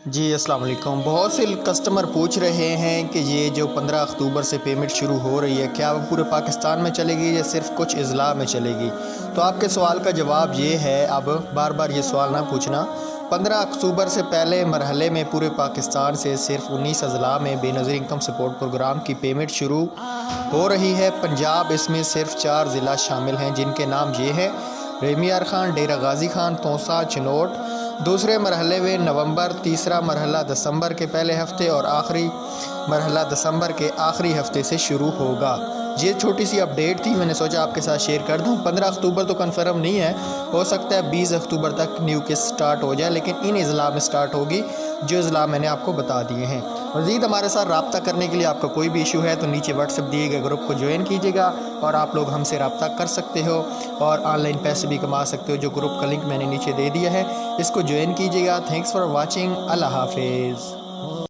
جی السلام علیکم۔ بہت سے کسٹمر پوچھ رہے ہیں کہ یہ جو 15 اکتوبر سے پیمنٹ شروع ہو رہی ہے کیا وہ پورے پاکستان میں چلے گی یا صرف کچھ اضلاع میں چلے گی؟ تو آپ کے سوال کا جواب یہ ہے، اب بار بار یہ سوال نہ پوچھنا۔ 15 اکتوبر سے پہلے مرحلے میں پورے پاکستان سے صرف 19 اضلاع میں بے نظیر انکم سپورٹ پروگرام کی پیمنٹ شروع ہو رہی ہے۔ پنجاب اس میں صرف 4 ضلع شامل ہیں جن کے نام یہ ہیں: ریمیار خان، ڈیرہ غازی خان، توسا، چنوٹ۔ دوسرے مرحلے میں نومبر، تیسرا مرحلہ دسمبر کے پہلے ہفتے اور آخری مرحلہ دسمبر کے آخری ہفتے سے شروع ہوگا۔ یہ چھوٹی سی اپڈیٹ تھی، میں نے سوچا آپ کے ساتھ شیئر کر دوں۔ 15 اکتوبر تو کنفرم نہیں ہے، ہو سکتا ہے 20 اکتوبر تک نیو کیس سٹارٹ ہو جائے، لیکن ان اضلاع میں سٹارٹ ہوگی جو اضلاع میں نے آپ کو بتا دیے ہیں۔ مزید ہمارے ساتھ رابطہ کرنے کے لیے آپ کا کوئی بھی ایشو ہے تو نیچے واٹس ایپ دیے گئے گروپ کو جوائن کیجیے گا اور آپ لوگ ہم سے رابطہ کر سکتے ہو اور آن لائن پیسے بھی کما سکتے ہو۔ جو گروپ کا لنک میں نے نیچے دے دیا ہے، اس کو جوائن کیجیے گا۔ Thanks for watching. اللہ حافظ۔